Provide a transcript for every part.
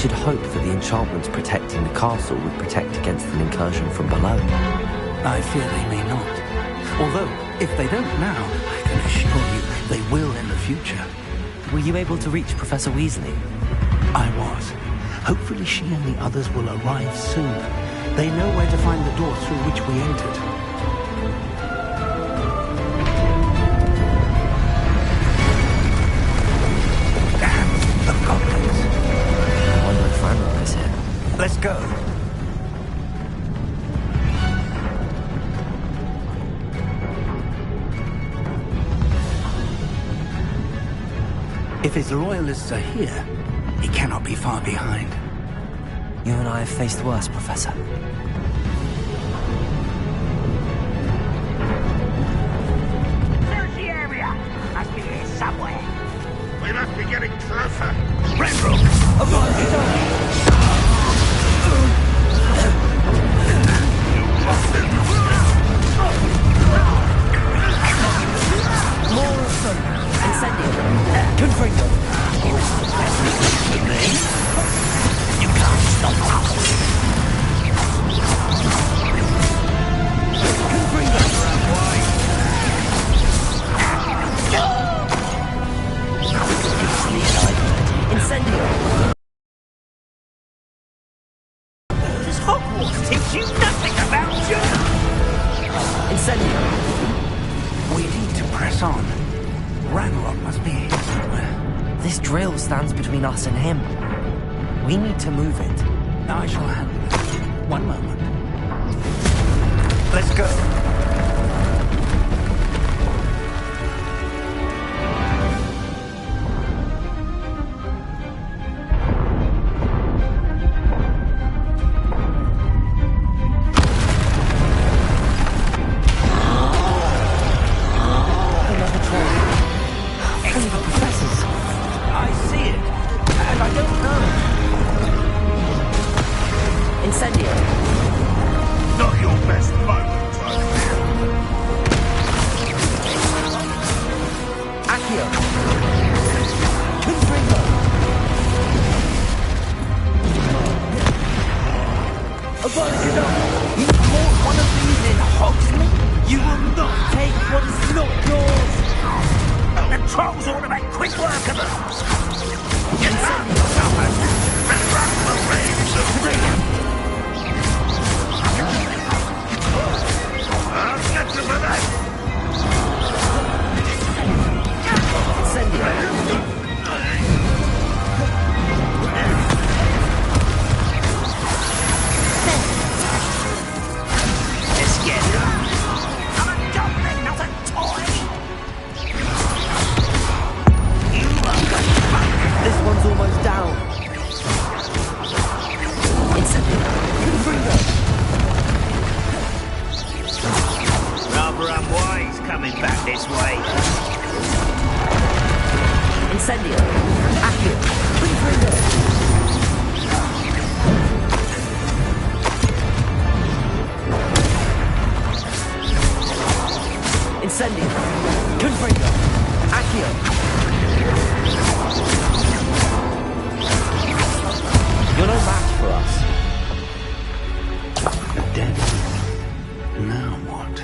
should hope that the enchantments protecting the castle would protect against an incursion from below. I fear they may not. Although, if they don't now, I can assure you they will in the future. Were you able to reach Professor Weasley? I was. Hopefully she and the others will arrive soon. They know where to find the door through which we entered. Damn, the goblins. I wonder if Ranrock is here. Let's go. If his loyalists are here, he cannot be far behind. You and I have faced worse, Professor. Search the area! Must be here somewhere. We must be getting closer. Renbrook! More of them! Incendio! Confront them! You can't stop us! Confront them! Incendio! Does Hogwarts teach you nothing about you? Incendio! We need to press on. Ranrock must be here somewhere. This drill stands between us and him. We need to move it. I shall handle it. One moment. Let's go. Not your best moment, Accio! Confringo! Above you caught one of these in Hogsmeade? You will not take what is not yours! The trolls ought to make quick work of them. I'll get you for that. Let's get it. I'm a goblin, not a toy. You are good. This one's almost down. Rather unwise coming back this way. Incendio! Accio! Confringo! Incendio! Confringo! Accio! You're no match for us. Dead. Now what?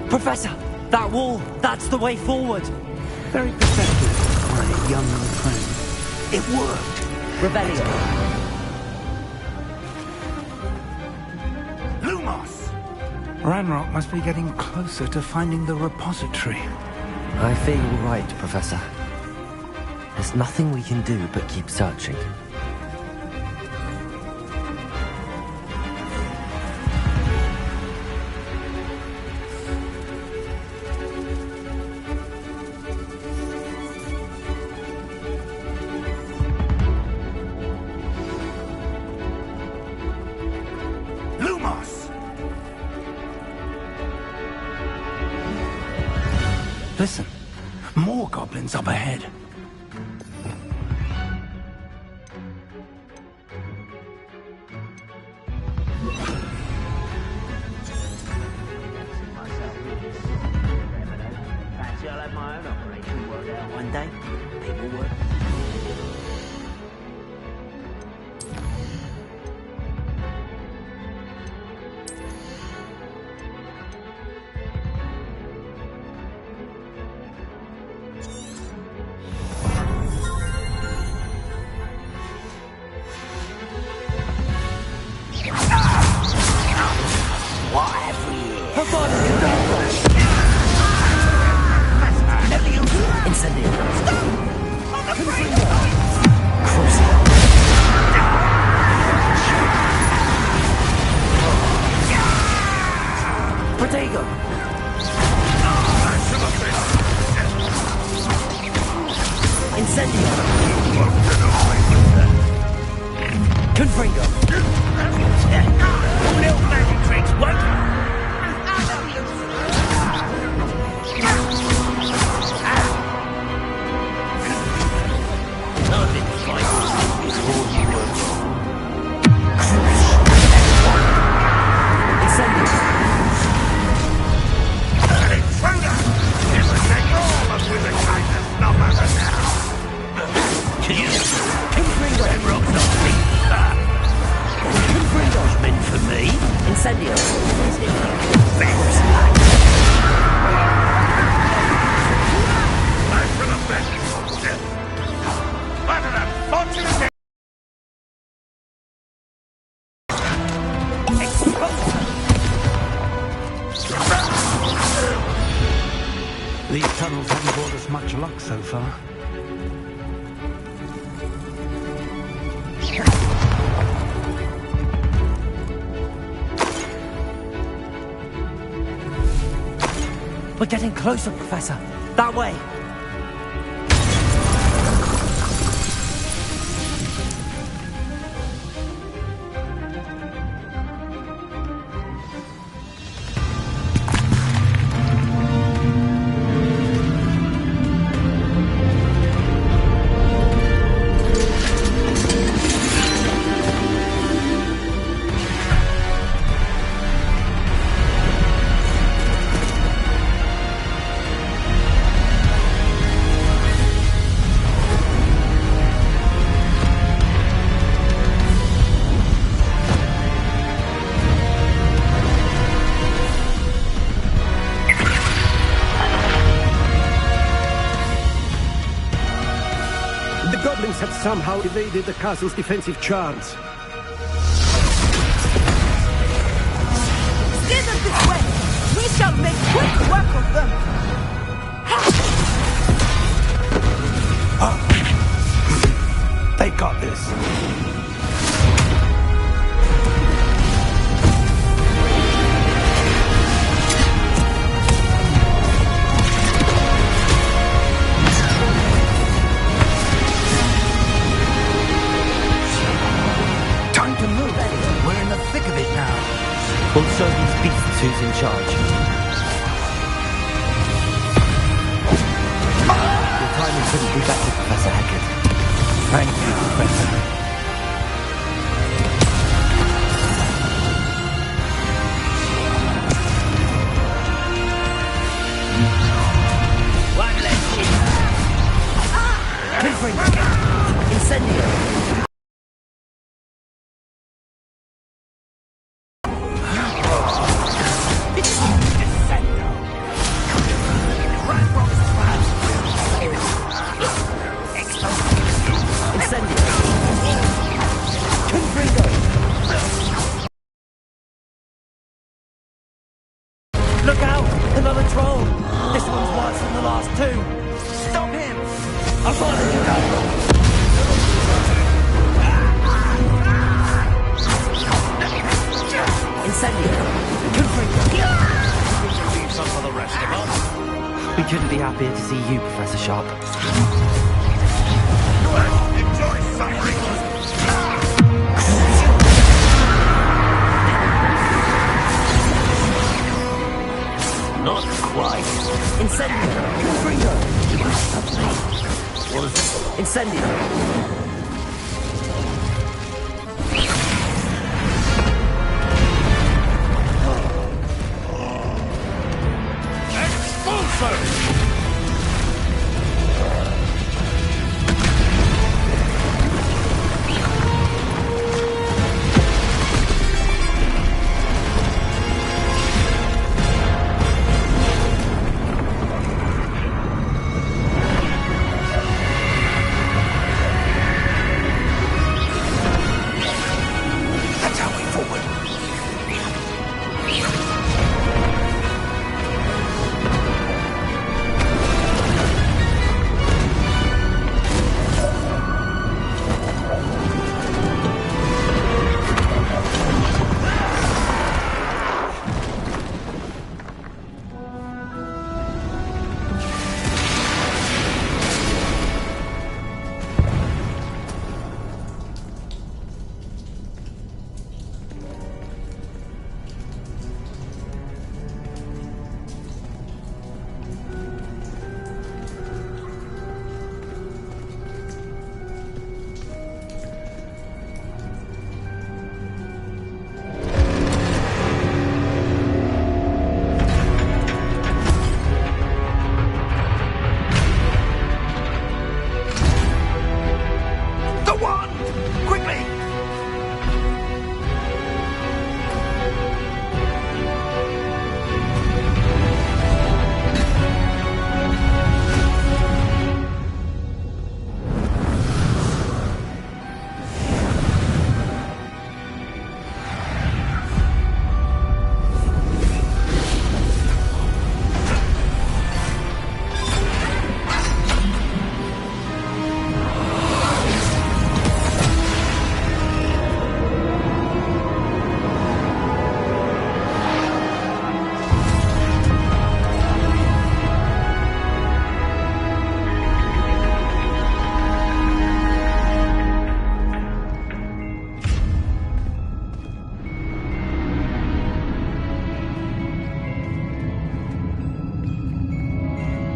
Professor! That wall! That's the way forward! Very perceptive, my young friend. It worked. Rebellion! Lumos! Ranrock must be getting closer to finding the repository. I fear you're right, Professor. There's nothing we can do but keep searching. Lumos! Listen, more goblins up ahead. Fancy I'll have my own operation. One day, people would. These tunnels haven't brought us much luck so far. We're getting closer, Professor. That way. Have somehow evaded the castle's defensive charms. Steer them this way! We shall make quick work of them! They got this. We'll show these beasts who's in charge. Your timing couldn't be better, Professor Hackett. Thank you, Professor. One less shit. Incendio! Look out! Another troll! This one's worse than the last two! Stop him! I'll follow you guys! Incendio! Confringo! Leave some for the rest of us. We couldn't be happier to see you, Professor Sharp. Enjoy suffering. Not quite. Incendio! Confringo! What is it? Incendio! Expulso!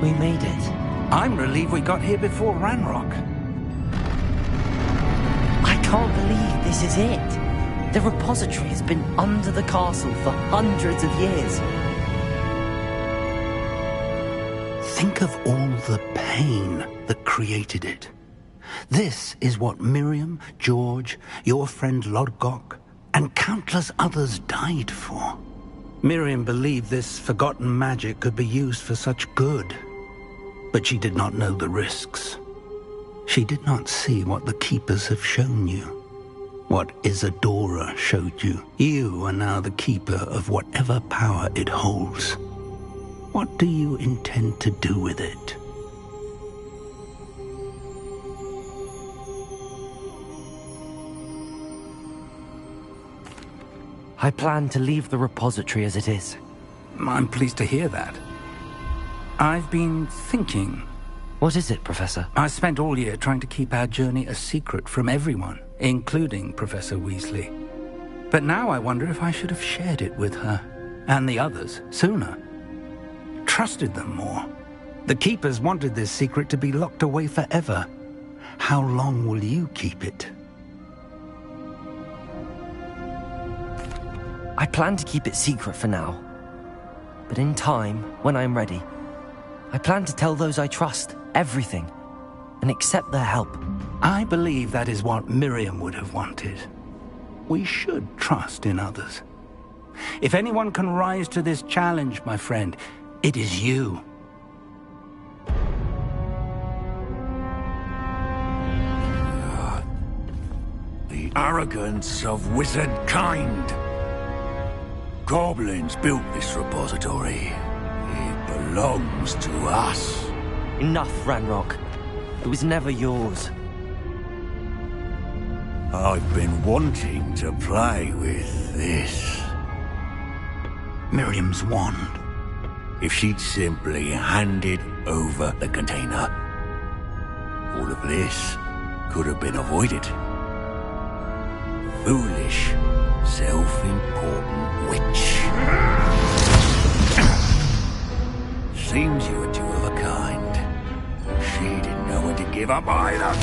We made it. I'm relieved we got here before Ranrock. I can't believe this is it. The repository has been under the castle for hundreds of years. Think of all the pain that created it. This is what Miriam, George, your friend Lodgok, and countless others died for. Miriam believed this forgotten magic could be used for such good, but she did not know the risks. She did not see what the Keepers have shown you, what Isadora showed you. You are now the Keeper of whatever power it holds. What do you intend to do with it? I plan to leave the repository as it is. I'm pleased to hear that. I've been thinking. What is it, Professor? I spent all year trying to keep our journey a secret from everyone, including Professor Weasley. But now I wonder if I should have shared it with her, and the others, sooner. Trusted them more. The Keepers wanted this secret to be locked away forever. How long will you keep it? I plan to keep it secret for now. But in time, when I'm ready, I plan to tell those I trust everything and accept their help. I believe that is what Miriam would have wanted. We should trust in others. If anyone can rise to this challenge, my friend, it is you. The arrogance of wizard kind. Goblins built this repository. It belongs to us. Enough, Ranrock. It was never yours. I've been wanting to play with this. Miriam's wand. If she'd simply handed over the container, all of this could have been avoided. Foolish, self-important witch. Seems you were two of a kind. She didn't know when to give up either.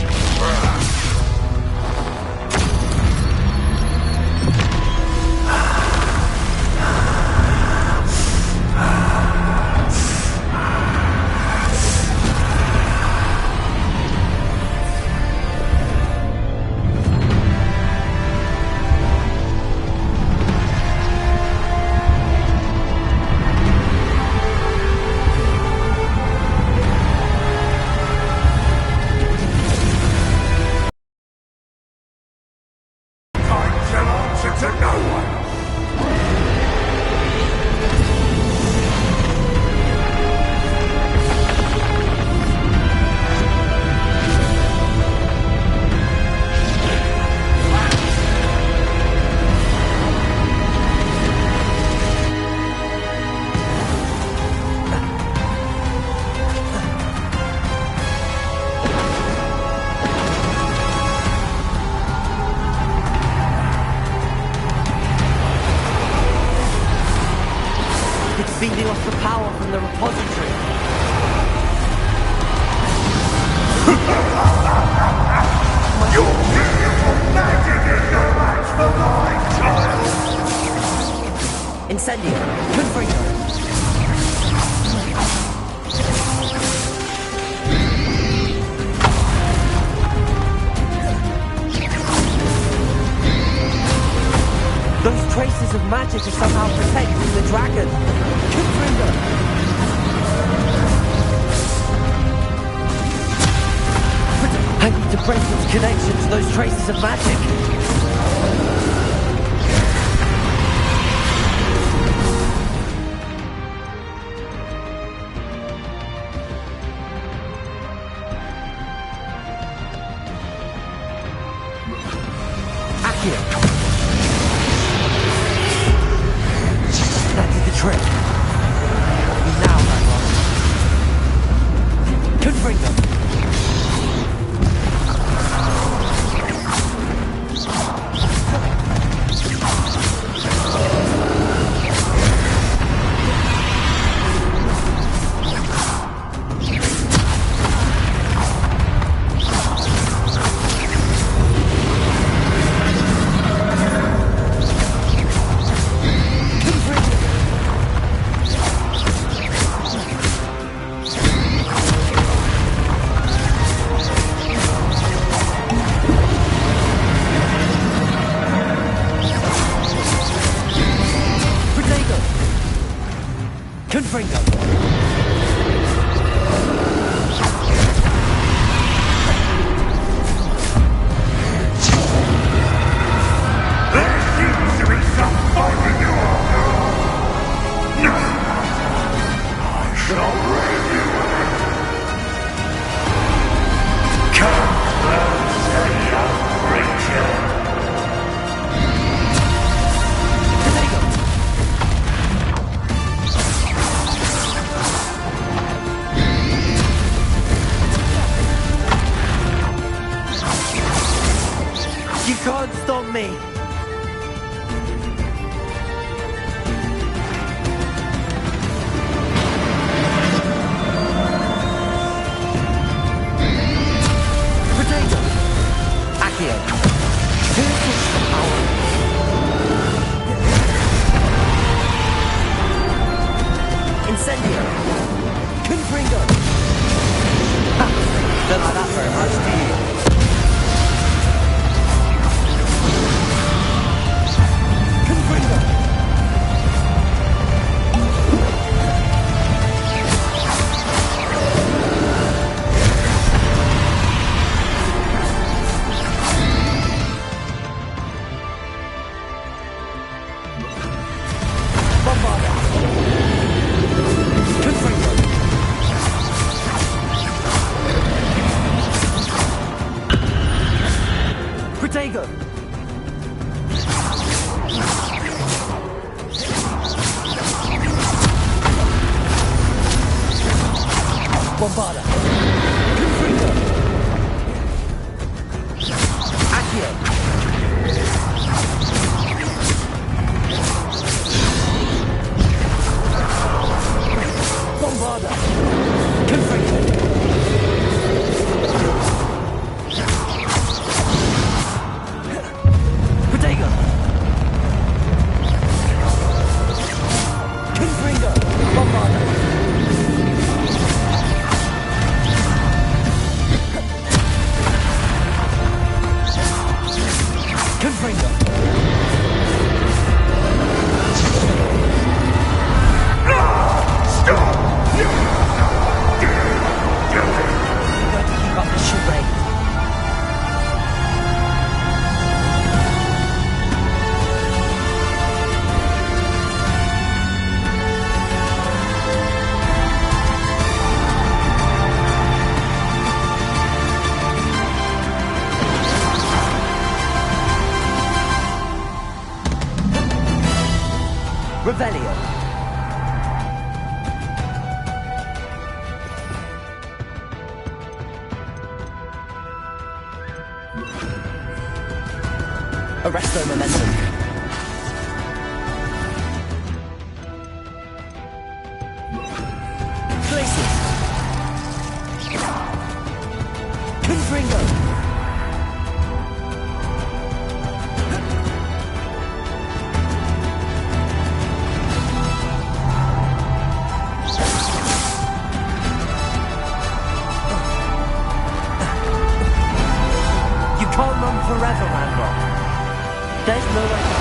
Feeding off the power from the repository. Your beautiful magic is no match for mine, child! Incendio. Confringo. Those traces of magic are somehow protecting the dragon. Confringo. I need to break its connection to those traces of magic. Accio. That did the trick. Now, Ranrock. Confringo. Confringo. You can't stop me! Potato! Accio! Here's the power! Incendio! Confringo! Ha! Don't like that very much, do you? Protego! Bombarda! Confringo! Accio! Bombarda! Confringo! Protego! Confringo! Bombarda! Confringo! Stop! We've got to keep up the charade. Revelio. Arresto momentum. Glacius. Confringo. Can't run forever, Randolph. There's no way.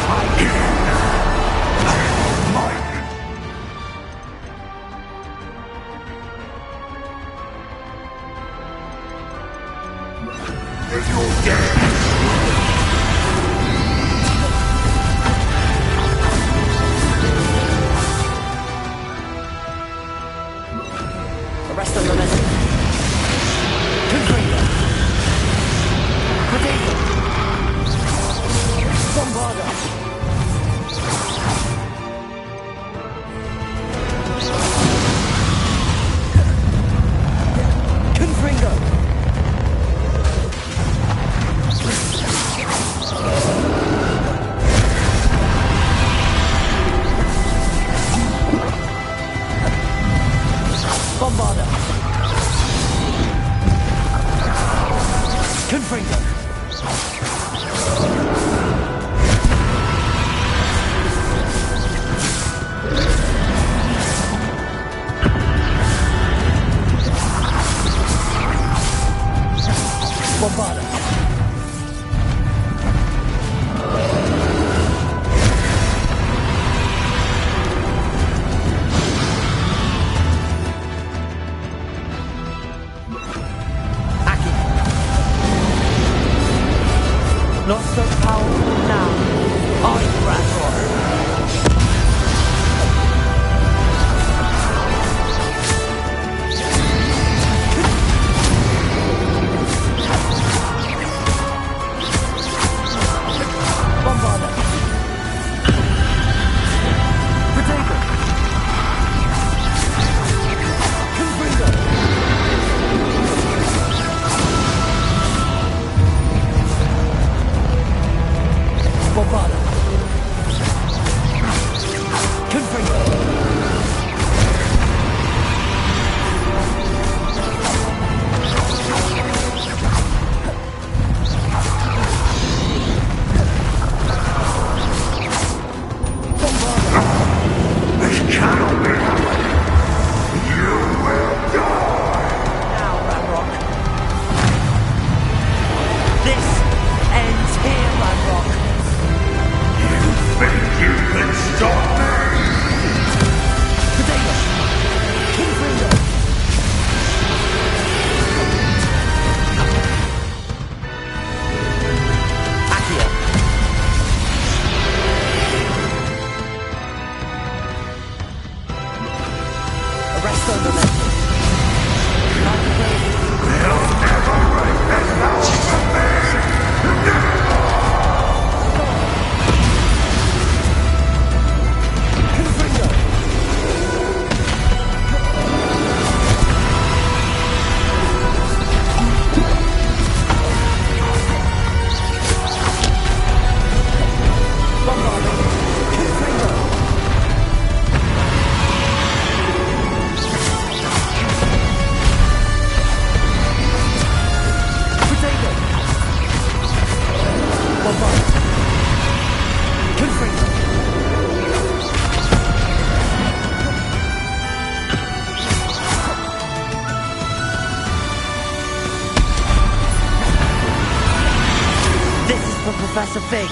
big.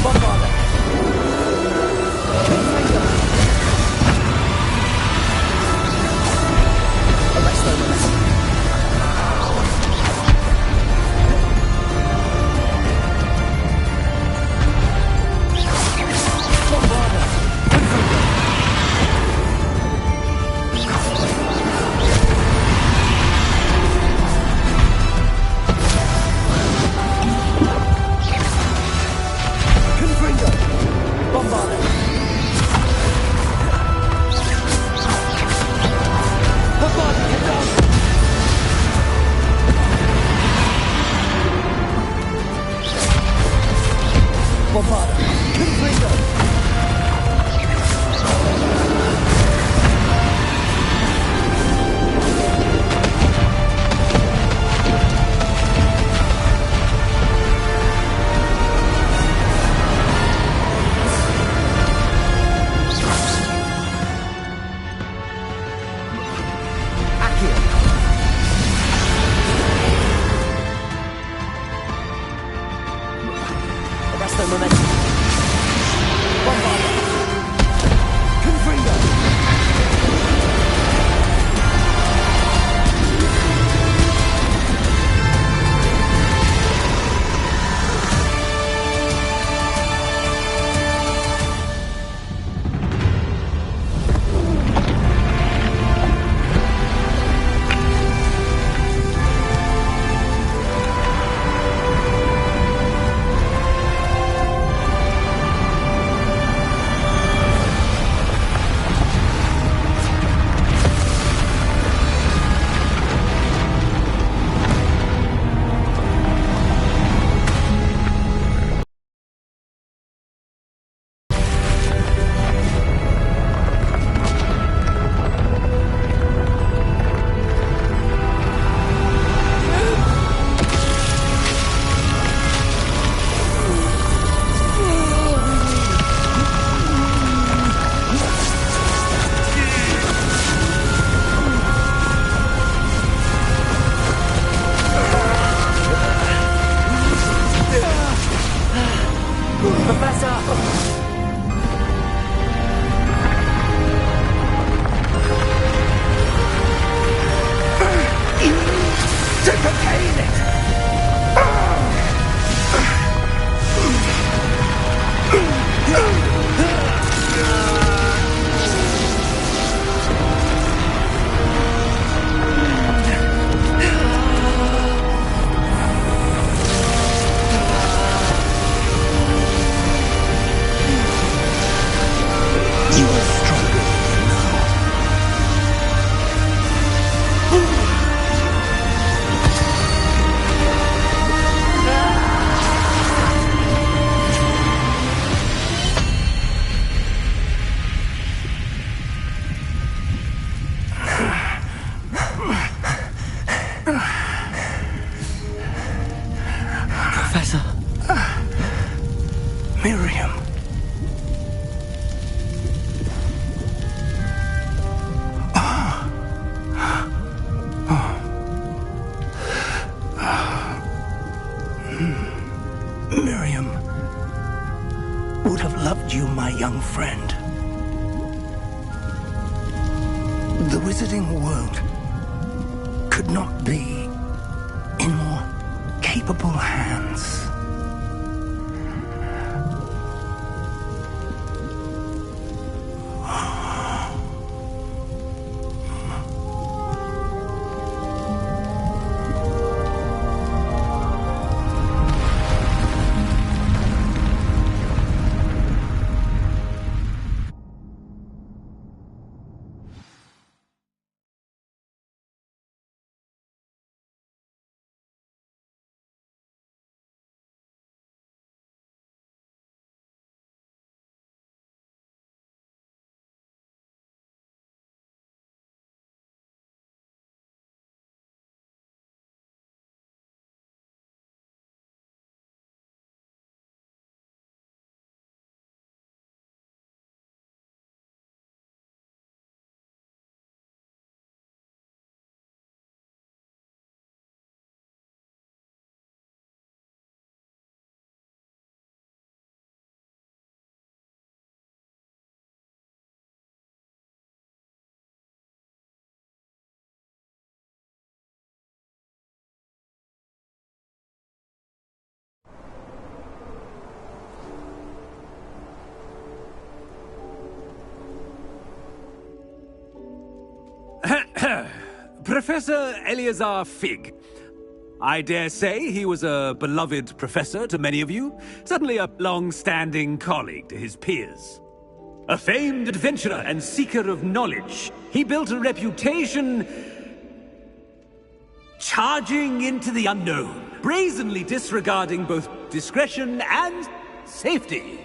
Bombard them. Arrest their momentum. Bombard them. Arrest their momentum. Bombard them. Confringo. Professor. Miriam. Miriam would have loved you, my young friend. The wizarding world could not be in more capable hands. Professor Eleazar Fig. I dare say he was a beloved professor to many of you, certainly a long-standing colleague to his peers. A famed adventurer and seeker of knowledge, he built a reputation charging into the unknown, brazenly disregarding both discretion and safety,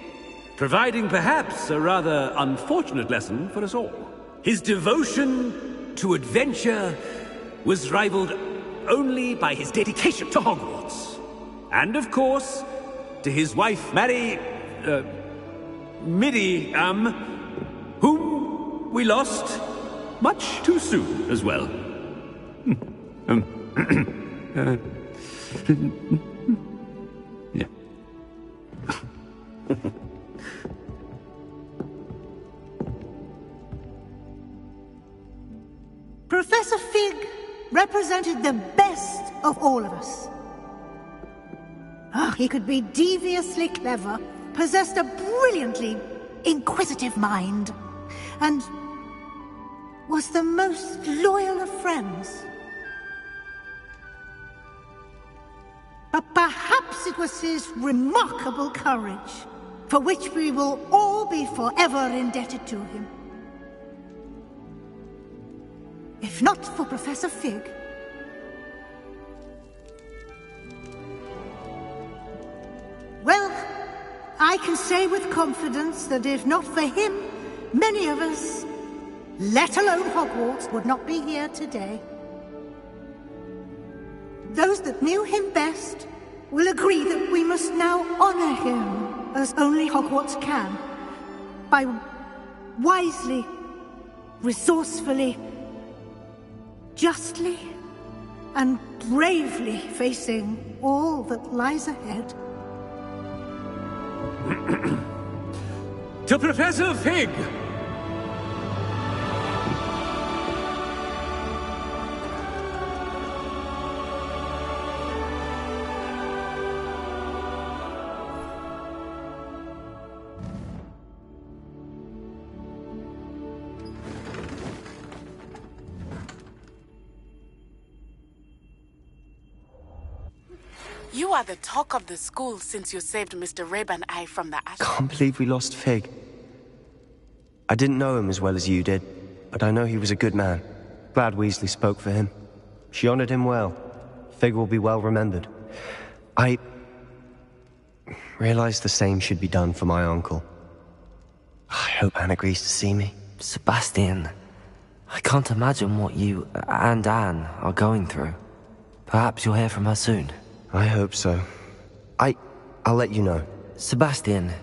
providing perhaps a rather unfortunate lesson for us all. His devotion to adventure was rivaled only by his dedication to Hogwarts. And of course, to his wife, Miriam, whom we lost much too soon as well. Yeah. Professor Fig represented the best of all of us. He could be deviously clever, possessed a brilliantly inquisitive mind, and was the most loyal of friends. But perhaps it was his remarkable courage, for which we will all be forever indebted to him. If not for Professor Fig, well, I can say with confidence that if not for him, many of us, let alone Hogwarts, would not be here today. Those that knew him best will agree that we must now honor him as only Hogwarts can, by wisely, resourcefully, justly, and bravely facing all that lies ahead. To Professor Fig! You are the talk of the school since you saved Mr. Rib and I from the ash. Can't believe we lost Fig. I didn't know him as well as you did, but I know he was a good man. Glad Weasley spoke for him. She honored him well. Fig will be well remembered. I realized the same should be done for my uncle. I hope Anne agrees to see me. Sebastian, I can't imagine what you and Anne are going through. Perhaps you'll hear from her soon. I hope so. I'll let you know. Sebastian.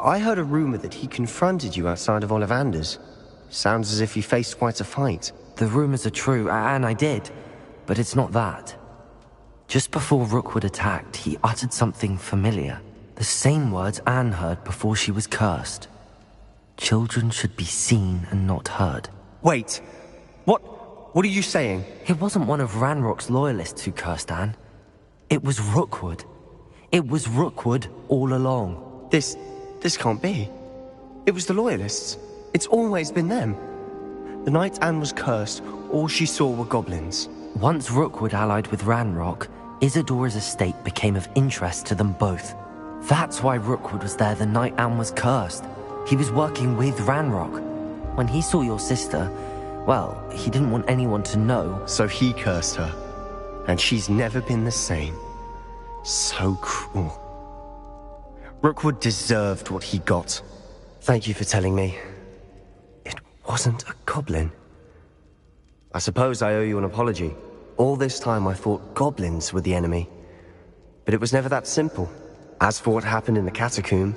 I heard a rumor that he confronted you outside of Ollivander's. Sounds as if you faced quite a fight. The rumors are true, and I did. But it's not that. Just before Rookwood attacked, he uttered something familiar. The same words Anne heard before she was cursed. Children should be seen and not heard. Wait. What are you saying? It wasn't one of Ranrock's loyalists who cursed Anne. It was Rookwood. It was Rookwood all along. This can't be. It was the loyalists. It's always been them. The night Anne was cursed, all she saw were goblins. Once Rookwood allied with Ranrock, Isadora's estate became of interest to them both. That's why Rookwood was there the night Anne was cursed. He was working with Ranrock. When he saw your sister, well, he didn't want anyone to know. So he cursed her. And she's never been the same. So cruel. Rookwood deserved what he got. Thank you for telling me. It wasn't a goblin. I suppose I owe you an apology. All this time I thought goblins were the enemy. But it was never that simple. As for what happened in the catacomb,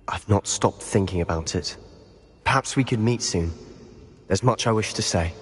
I've not stopped thinking about it. Perhaps we could meet soon. There's much I wish to say.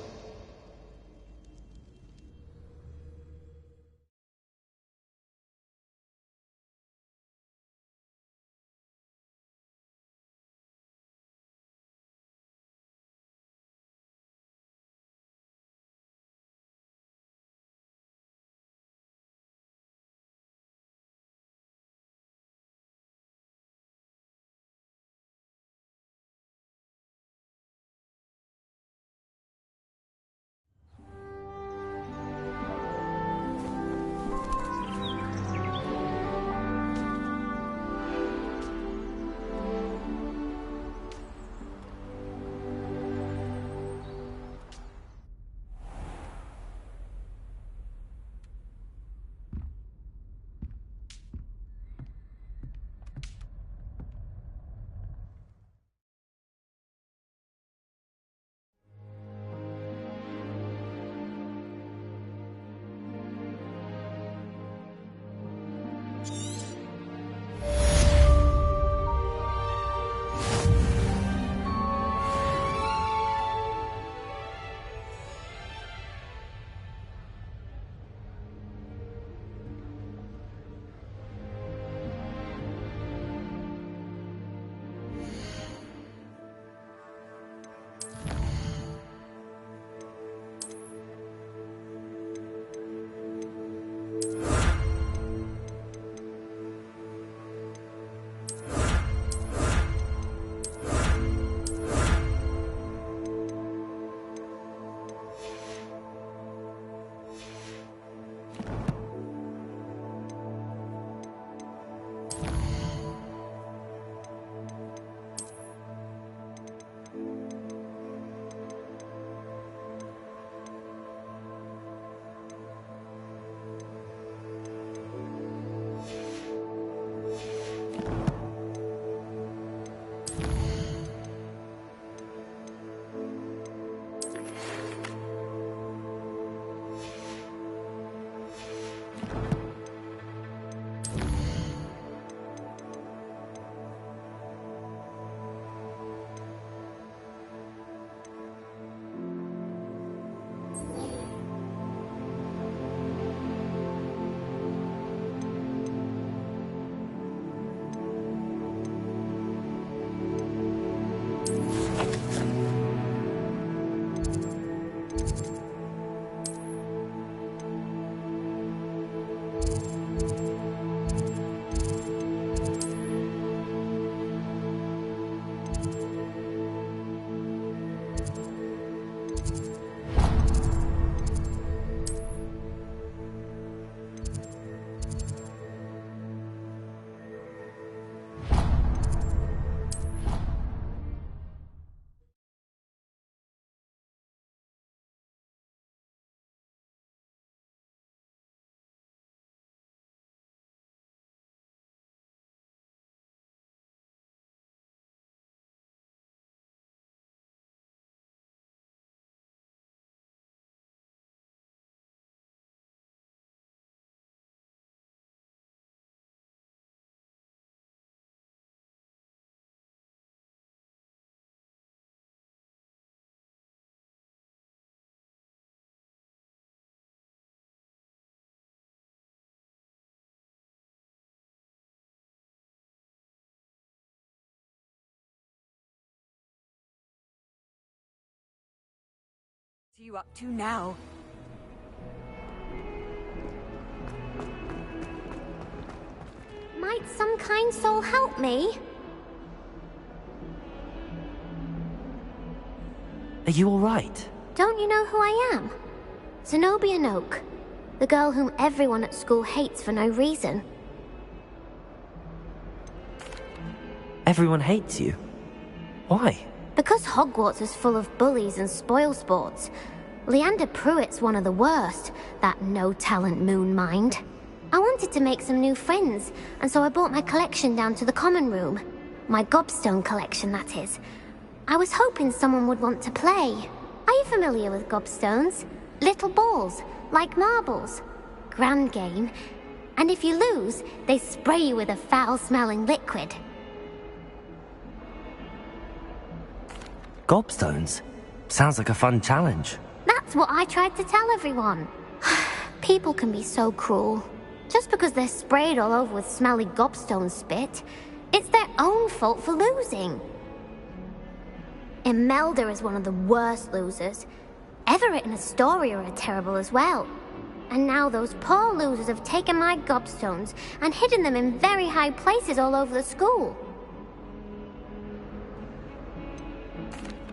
You up to now? Might some kind soul help me? Are you alright? Don't you know who I am? Zenobia Noak, the girl whom everyone at school hates for no reason. Everyone hates you. Why? Because Hogwarts is full of bullies and spoilsports. Leander Pruitt's one of the worst, that no-talent moon mind. I wanted to make some new friends, and so I brought my collection down to the common room. My gobstone collection, that is. I was hoping someone would want to play. Are you familiar with gobstones? Little balls, like marbles. Grand game. And if you lose, they spray you with a foul-smelling liquid. Gobstones? Sounds like a fun challenge. That's what I tried to tell everyone. People can be so cruel. Just because they're sprayed all over with smelly gobstone spit, it's their own fault for losing. Imelda is one of the worst losers. Everett and Astoria are terrible as well. And now those poor losers have taken my gobstones and hidden them in very high places all over the school.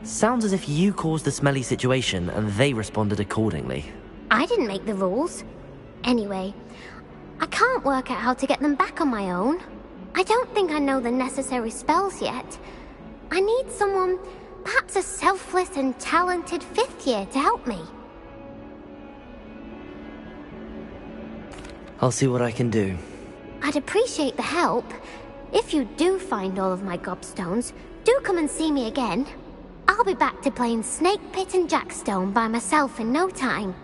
Sounds as if you caused the smelly situation and they responded accordingly. I didn't make the rules. Anyway, I can't work out how to get them back on my own. I don't think I know the necessary spells yet. I need someone, perhaps a selfless and talented 5th year to help me. I'll see what I can do. I'd appreciate the help. If you do find all of my gobstones, do come and see me again. I'll be back to playing Snake Pit and Jackstone by myself in no time.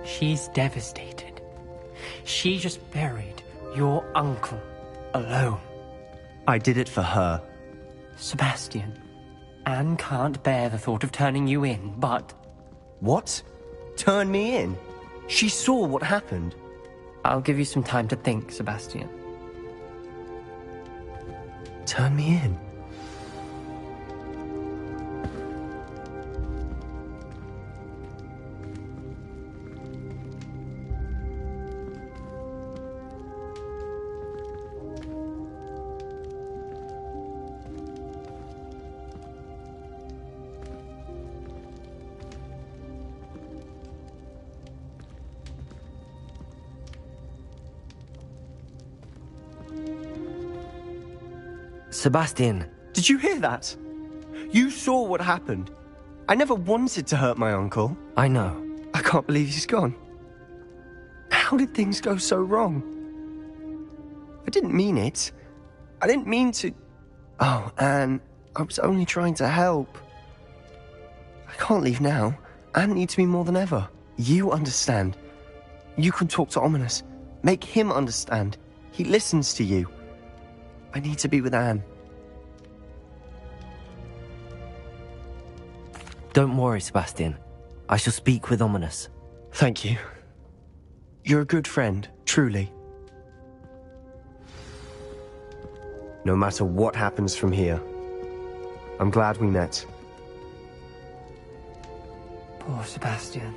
She's devastated. She just buried your uncle alone. I did it for her. Sebastian, Anne can't bear the thought of turning you in, but... What? Turn me in? She saw what happened. I'll give you some time to think, Sebastian. Turn me in? Sebastian. Did you hear that? You saw what happened. I never wanted to hurt my uncle. I know. I can't believe he's gone. How did things go so wrong? I didn't mean it. I didn't mean to... Oh, Anne, I was only trying to help. I can't leave now. Anne needs me more than ever. You understand. You can talk to Ominous. Make him understand. He listens to you. I need to be with Anne. Don't worry, Sebastian. I shall speak with Ominous. Thank you. You're a good friend, truly. No matter what happens from here, I'm glad we met. Poor Sebastian.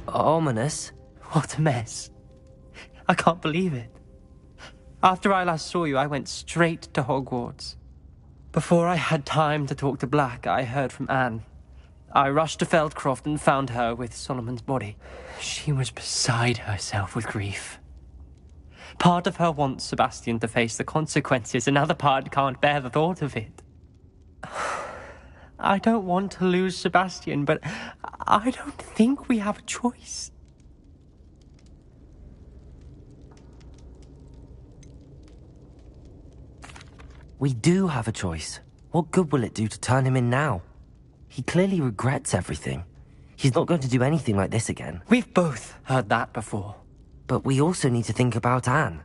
Ominous? What a mess. I can't believe it. After I last saw you, I went straight to Hogwarts. Before I had time to talk to Black, I heard from Anne. I rushed to Feldcroft and found her with Solomon's body. She was beside herself with grief. Part of her wants Sebastian to face the consequences, another part can't bear the thought of it. I don't want to lose Sebastian, but I don't think we have a choice. We do have a choice. What good will it do to turn him in now? He clearly regrets everything. He's not going to do anything like this again. We've both heard that before. But we also need to think about Anne.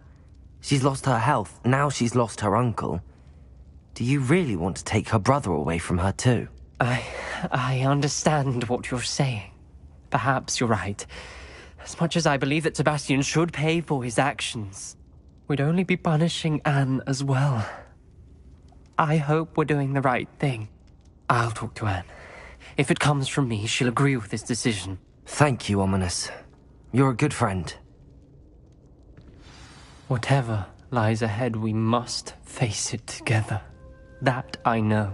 She's lost her health, now she's lost her uncle. Do you really want to take her brother away from her too? I understand what you're saying. Perhaps you're right. As much as I believe that Sebastian should pay for his actions, we'd only be punishing Anne as well. I hope we're doing the right thing. I'll talk to Anne. If it comes from me, she'll agree with this decision. Thank you, Ominous. You're a good friend. Whatever lies ahead, we must face it together. That I know.